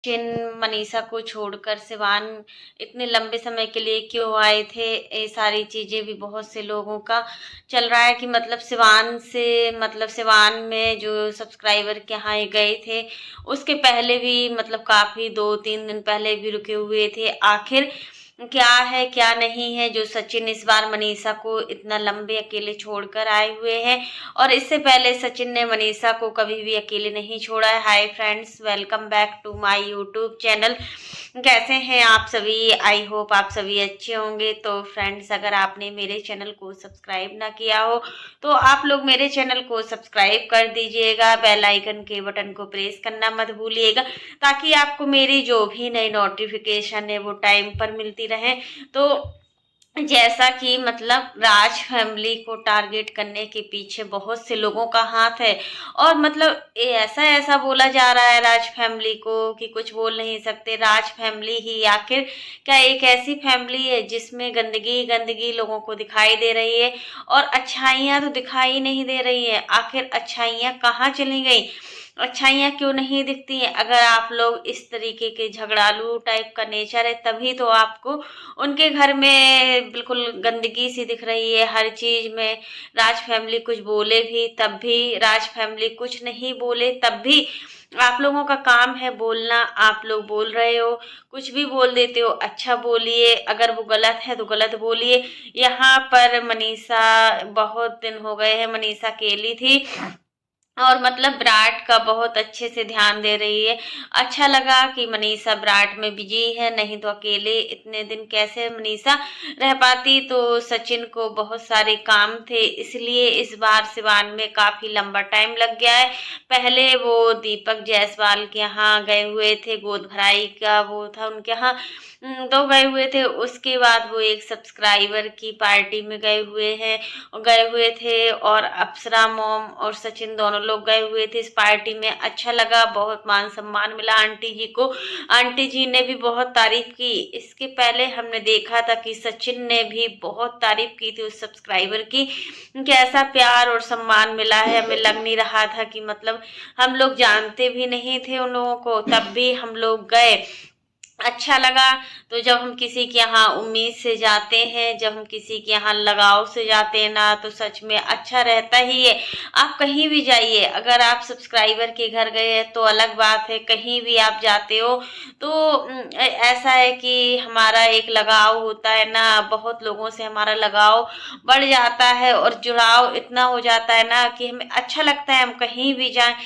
सचिन मनीषा को छोड़कर सिवान इतने लंबे समय के लिए क्यों आए थे, ये सारी चीजें भी बहुत से लोगों का चल रहा है कि मतलब सिवान में जो सब्सक्राइबर के यहाँ ये गए थे, उसके पहले भी मतलब काफी 2-3 दिन पहले भी रुके हुए थे। आखिर क्या है क्या नहीं है जो सचिन इस बार मनीषा को इतना लंबे अकेले छोड़कर आए हुए हैं, और इससे पहले सचिन ने मनीषा को कभी भी अकेले नहीं छोड़ा है। Hi friends, welcome back to my YouTube channel. कैसे हैं आप सभी? आई होप आप सभी अच्छे होंगे। तो फ्रेंड्स, अगर आपने मेरे चैनल को सब्सक्राइब ना किया हो तो आप लोग मेरे चैनल को सब्सक्राइब कर दीजिएगा, बेल आइकन के बटन को प्रेस करना मत भूलिएगा, ताकि आपको मेरी जो भी नई नोटिफिकेशन है वो टाइम पर मिलती रहे। तो जैसा कि मतलब राज फैमिली को टारगेट करने के पीछे बहुत से लोगों का हाथ है, और मतलब ऐसा ऐसा बोला जा रहा है राज फैमिली को कि कुछ बोल नहीं सकते। राज फैमिली ही आखिर क्या एक ऐसी फैमिली है जिसमें गंदगी गंदगी लोगों को दिखाई दे रही है, और अच्छाइयाँ तो दिखाई नहीं दे रही है। आखिर अच्छाइयाँ कहाँ चली गई? अच्छाइयाँ क्यों नहीं दिखती हैं? अगर आप लोग इस तरीके के झगड़ालू टाइप का नेचर है, तभी तो आपको उनके घर में बिल्कुल गंदगी सी दिख रही है हर चीज में। राज फैमिली कुछ बोले भी तब भी, राज फैमिली कुछ नहीं बोले तब भी आप लोगों का काम है बोलना। आप लोग बोल रहे हो, कुछ भी बोल देते हो। अच्छा बोलिए, अगर वो गलत है तो गलत बोलिए। यहाँ पर मनीषा, बहुत दिन हो गए हैं मनीषा अकेली थी, और मतलब विराट का बहुत अच्छे से ध्यान दे रही है। अच्छा लगा कि मनीषा विराट में बिजी है, नहीं तो अकेले इतने दिन कैसे मनीषा रह पाती। तो सचिन को बहुत सारे काम थे, इसलिए इस बार सिवान में काफी लंबा टाइम लग गया है। पहले वो दीपक जायसवाल के यहाँ गए हुए थे, गोद भराई का वो था उनके यहाँ, तो गए हुए थे। उसके बाद वो एक सब्सक्राइबर की पार्टी में गए हुए थे, और अप्सरा मॉम और सचिन दोनों लोग गए हुए थे इस पार्टी में। अच्छा लगा, बहुत मान सम्मान मिला आंटी जी को। आंटी जी ने भी बहुत तारीफ की। इसके पहले हमने देखा था कि सचिन ने भी बहुत तारीफ की थी उस सब्सक्राइबर की, कि ऐसा प्यार और सम्मान मिला है। हमें लग नहीं रहा था कि मतलब, हम लोग जानते भी नहीं थे उन लोगों को, तब भी हम लोग गए। अच्छा लगा। तो जब हम किसी के यहाँ उम्मीद से जाते हैं, जब हम किसी के यहाँ लगाव से जाते हैं ना, तो सच में अच्छा रहता ही है। आप कहीं भी जाइए, अगर आप सब्सक्राइबर के घर गए हैं तो अलग बात है, कहीं भी आप जाते हो तो ऐसा है कि हमारा एक लगाव होता है ना, बहुत लोगों से हमारा लगाव बढ़ जाता है, और जुड़ाव इतना हो जाता है ना कि हमें अच्छा लगता है, हम कहीं भी जाएं।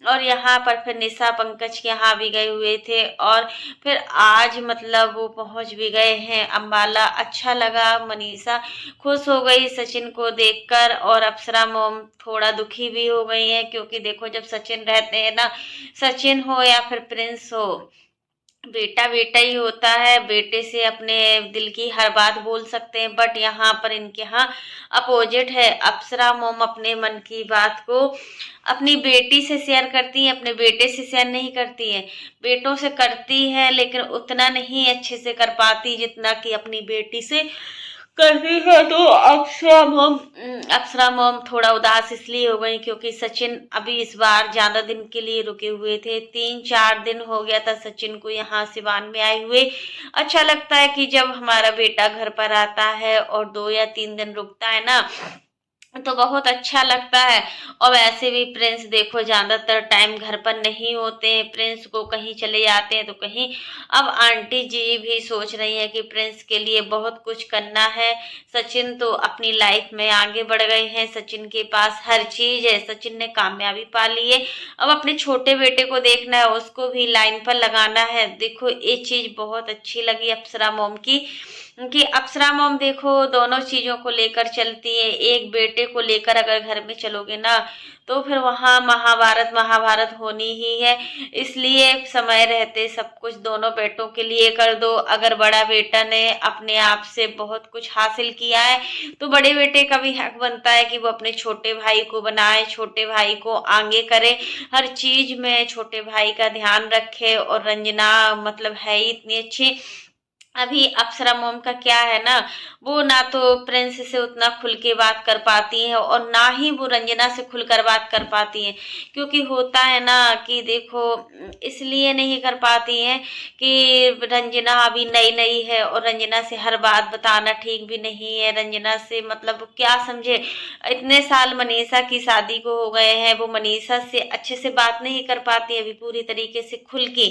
और यहाँ पर फिर निशा पंकज के यहाँ भी गए हुए थे, और फिर आज मतलब वो पहुंच भी गए हैं अम्बाला। अच्छा लगा, मनीषा खुश हो गई सचिन को देखकर, और अप्सरा मोम थोड़ा दुखी भी हो गई है, क्योंकि देखो जब सचिन रहते हैं ना, सचिन हो या फिर प्रिंस हो, बेटा बेटा ही होता है। बेटे से अपने दिल की हर बात बोल सकते हैं, बट यहाँ पर इनके यहाँ अपोजिट है। अप्सरा मोम अपने मन की बात को अपनी बेटी से शेयर करती है, अपने बेटे से शेयर नहीं करती है। बेटों से करती है लेकिन उतना नहीं अच्छे से कर पाती जितना कि अपनी बेटी से करती है। तो अप्सरा मोम थोड़ा उदास इसलिए हो गई क्योंकि सचिन अभी इस बार ज्यादा दिन के लिए रुके हुए थे। 3-4 दिन हो गया था सचिन को यहाँ सिवान में आए हुए। अच्छा लगता है कि जब हमारा बेटा घर पर आता है और 2 या 3 दिन रुकता है ना, तो बहुत अच्छा लगता है। और वैसे भी प्रिंस देखो ज्यादातर टाइम घर पर नहीं होते हैं, प्रिंस को कहीं चले जाते हैं तो कहीं। अब आंटी जी भी सोच रही है कि प्रिंस के लिए बहुत कुछ करना है। सचिन तो अपनी लाइफ में आगे बढ़ गए हैं, सचिन के पास हर चीज है, सचिन ने कामयाबी पा ली है। अब अपने छोटे बेटे को देखना है, उसको भी लाइन पर लगाना है। देखो ये चीज बहुत अच्छी लगी अप्सरा मोम की, कि अप्सरा मोम देखो दोनों चीजों को लेकर चलती है। एक बेटे को लेकर अगर घर में चलोगे ना, तो फिर वहां महाभारत महाभारत होनी ही है। इसलिए समय रहते सब कुछ दोनों बेटों के लिए कर दो। अगर बड़ा बेटा ने अपने आप से बहुत कुछ हासिल किया है, तो बड़े बेटे का भी हक बनता है कि वो अपने छोटे भाई को बनाए, छोटे भाई को आगे करे, हर चीज में छोटे भाई का ध्यान रखे। और रंजना मतलब है ही इतनी अच्छी, अभी अप्सरा मोम का क्या है ना, वो ना तो प्रिंस से उतना खुल के बात कर पाती है और ना ही वो रंजना से खुलकर बात कर पाती है। क्योंकि होता है ना कि देखो, इसलिए नहीं कर पाती हैं कि रंजना अभी नई नई है और रंजना से हर बात बताना ठीक भी नहीं है। रंजना से मतलब वो क्या समझे, इतने साल मनीषा की शादी को हो गए हैं, वो मनीषा से अच्छे से बात नहीं कर पाती है अभी पूरी तरीके से खुल के।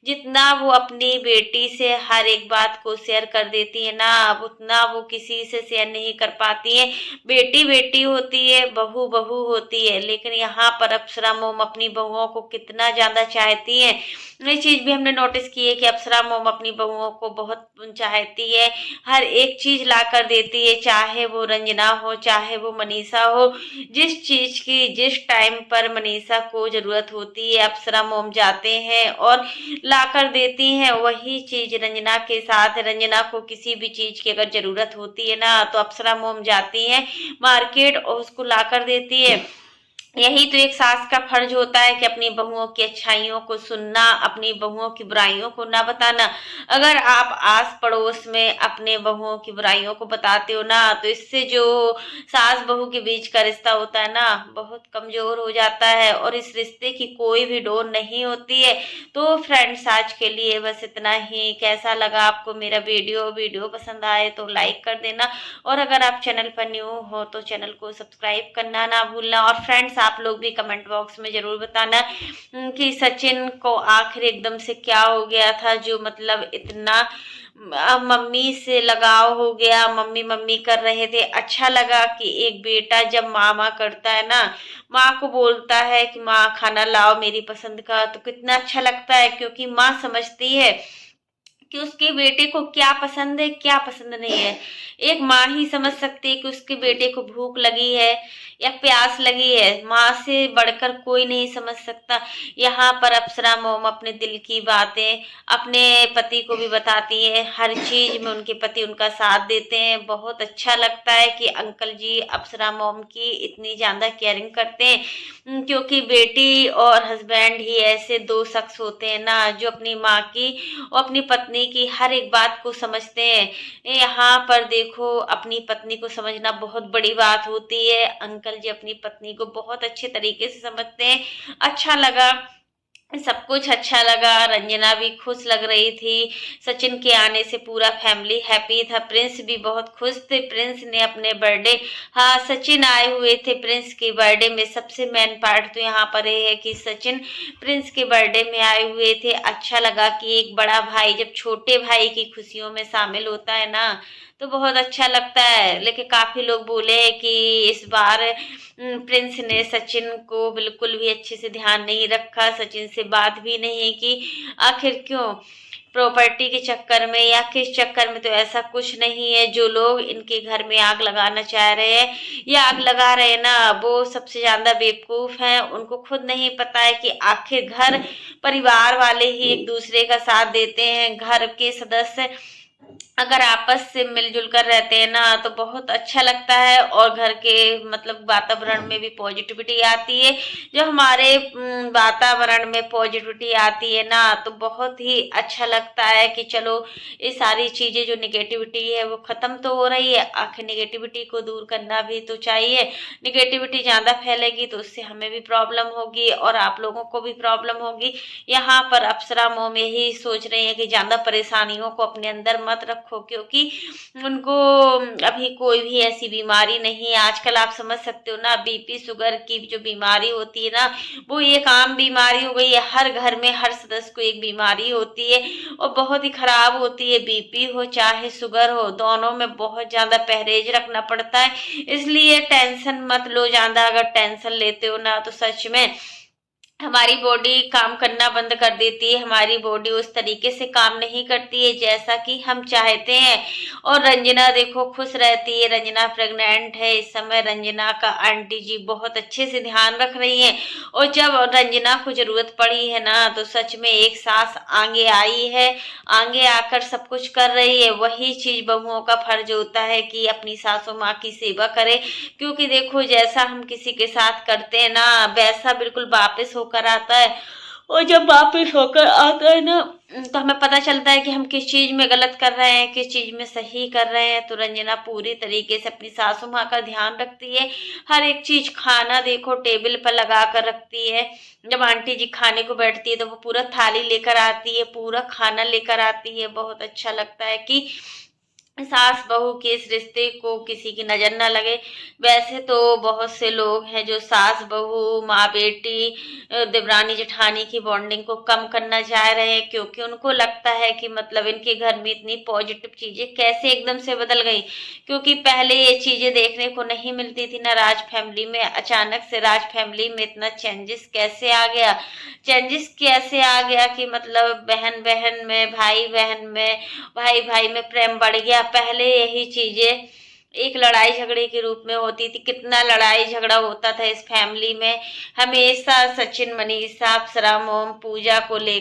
जितना वो अपनी बेटी से हर एक बात को शेयर कर देती है ना, अब उतना वो किसी से शेयर नहीं कर पाती है। बेटी बेटी होती है, बहू बहू होती है, लेकिन यहाँ पर अप्सरा मोम अपनी बहुओं को कितना ज्यादा चाहती है। ये चीज भी हमने नोटिस की है कि अप्सरा मोम अपनी बहुओं को बहुत चाहती है, हर एक चीज ला कर देती है, चाहे वो रंजना हो चाहे वो मनीषा हो। जिस चीज की जिस टाइम पर मनीषा को जरूरत होती है, अप्सरा मोम जाते हैं और ला कर देती हैं। वही चीज रंजना के साथ, रंजना को किसी भी चीज की अगर जरूरत होती है ना, तो अप्सरा मोम जाती हैं मार्केट और उसको ला कर देती है। यही तो एक सास का फर्ज होता है कि अपनी बहुओं की अच्छाइयों को सुनना, अपनी बहुओं की बुराइयों को ना बताना। अगर आप आस पड़ोस में अपने बहुओं की बुराइयों को बताते हो ना, तो इससे जो सास बहू के बीच का रिश्ता होता है ना, बहुत कमजोर हो जाता है और इस रिश्ते की कोई भी डोर नहीं होती है। तो फ्रेंड्स, आज के लिए बस इतना ही। कैसा लगा आपको मेरा वीडियो पसंद आए तो लाइक कर देना, और अगर आप चैनल पर न्यू हो तो चैनल को सब्सक्राइब करना ना भूलना। और फ्रेंड्स, आप लोग भी कमेंट बॉक्स में जरूर बताना कि सचिन को आखिर एकदम से क्या हो गया था, जो मतलब इतना मम्मी से लगाव हो गया, मम्मी मम्मी कर रहे थे। अच्छा लगा कि एक बेटा जब मामा करता है ना, माँ को बोलता है कि माँ खाना लाओ मेरी पसंद का, तो कितना अच्छा लगता है। क्योंकि माँ समझती है कि उसके बेटे को क्या पसंद है क्या पसंद नहीं है। एक माँ ही समझ सकती है कि उसके बेटे को भूख लगी है या प्यास लगी है, माँ से बढ़कर कोई नहीं समझ सकता। यहाँ पर अप्सरा मोम अपने दिल की बातें अपने पति को भी बताती है, हर चीज में उनके पति उनका साथ देते हैं। बहुत अच्छा लगता है कि अंकल जी अप्सरा मोम की इतनी ज्यादा केयरिंग करते हैं। क्योंकि बेटी और हस्बैंड ही ऐसे दो शख्स होते हैं ना, जो अपनी माँ की और अपनी पत्नी की हर एक बात को समझते हैं। यहाँ पर देखो, अपनी पत्नी को समझना बहुत बड़ी बात होती है। अंकल जी अपनी पत्नी को बहुत अच्छे तरीके से समझते हैं। अच्छा लगा, सब कुछ अच्छा लगा। रंजना भी खुश लग रही थी, सचिन के आने से पूरा फैमिली हैप्पी था। प्रिंस भी बहुत खुश थे, प्रिंस ने अपने बर्थडे, हाँ सचिन आए हुए थे प्रिंस के बर्थडे में। सबसे मेन पार्ट तो यहाँ पर ये है कि सचिन प्रिंस के बर्थडे में आए हुए थे। अच्छा लगा कि एक बड़ा भाई जब छोटे भाई की खुशियों में शामिल होता है ना, तो बहुत अच्छा लगता है। लेकिन काफी लोग बोले कि इस बार प्रिंस ने सचिन को बिल्कुल भी अच्छे से ध्यान नहीं रखा, सचिन से बात भी नहीं की। आखिर क्यों? प्रॉपर्टी के चक्कर में या किस चक्कर में? तो ऐसा कुछ नहीं है। जो लोग इनके घर में आग लगाना चाह रहे हैं या आग लगा रहे हैं ना, वो सबसे ज्यादा बेवकूफ हैं। उनको खुद नहीं पता है कि आखिर घर परिवार वाले ही एक दूसरे का साथ देते हैं। घर के सदस्य अगर आपस से मिलजुल कर रहते हैं ना, तो बहुत अच्छा लगता है और घर के मतलब वातावरण में भी पॉजिटिविटी आती है। जो हमारे वातावरण में पॉजिटिविटी आती है ना, तो बहुत ही अच्छा लगता है कि चलो ये सारी चीजें जो निगेटिविटी है वो खत्म तो हो रही है। आखिर निगेटिविटी को दूर करना भी तो चाहिए। निगेटिविटी ज्यादा फैलेगी तो उससे हमें भी प्रॉब्लम होगी और आप लोगों को भी प्रॉब्लम होगी। यहाँ पर अप्सरा मोम यही सोच रही है कि ज्यादा परेशानियों को अपने अंदर मत रखो, क्योंकि उनको अभी कोई भी ऐसी बीमारी नहीं है। आजकल आप समझ सकते हो ना, बीपी शुगर की जो बीमारी होती है ना, वो एक आम बीमारी हो गई है। हर घर में हर सदस्य को एक बीमारी होती है और बहुत ही खराब होती है। बीपी हो चाहे शुगर हो, दोनों में बहुत ज्यादा परहेज रखना पड़ता है। इसलिए टेंशन मत लो ज्यादा। अगर टेंशन लेते हो ना, तो सच में हमारी बॉडी काम करना बंद कर देती है। हमारी बॉडी उस तरीके से काम नहीं करती है जैसा कि हम चाहते हैं। और रंजना देखो खुश रहती है। रंजना प्रेग्नेंट है इस समय। रंजना का आंटी जी बहुत अच्छे से ध्यान रख रही हैं। और जब रंजना को जरूरत पड़ी है ना, तो सच में एक सास आगे आई है, आगे आकर सब कुछ कर रही है। वही चीज बहुओं का फर्ज होता है कि अपनी सासू माँ की सेवा करे। क्योंकि देखो, जैसा हम किसी के साथ करते हैं ना, वैसा बिल्कुल वापस होकर आता है। और जब वापस होकर आता है ना, तो हमें पता चलता है कि हम किस चीज़ में गलत कर रहे हैं, किस चीज़ में सही कर रहे हैं। तो रंजना पूरी तरीके से अपनी सासू माँ का ध्यान रखती है। हर एक चीज़, खाना देखो टेबल पर लगा कर रखती है। जब आंटी जी खाने को बैठती है तो वो पूरा थाली लेकर आती है, पूरा खाना लेकर आती है। बहुत अच्छा लगता है कि सास बहू के इस रिश्ते को किसी की नजर ना लगे। वैसे तो बहुत से लोग हैं जो सास बहू, माँ बेटी, देवरानी जेठानी की बॉन्डिंग को कम करना चाह रहे हैं, क्योंकि उनको लगता है कि मतलब इनके घर में इतनी पॉजिटिव चीजें कैसे एकदम से बदल गई। क्योंकि पहले ये चीजें देखने को नहीं मिलती थी ना राज फैमिली में, अचानक से राज फैमिली में इतना चेंजेस कैसे आ गया। चेंजेस कैसे आ गया कि मतलब बहन बहन में, भाई बहन में, भाई भाई में प्रेम बढ़ गया। पहले यही चीजें एक लड़ाई झगड़े के रूप में होती थी। कितना लड़ाई झगड़ा होता था इस फैमिली में। हमेशा सचिन, मनीषा, अप्सरा, मोम, पूजा को लेकर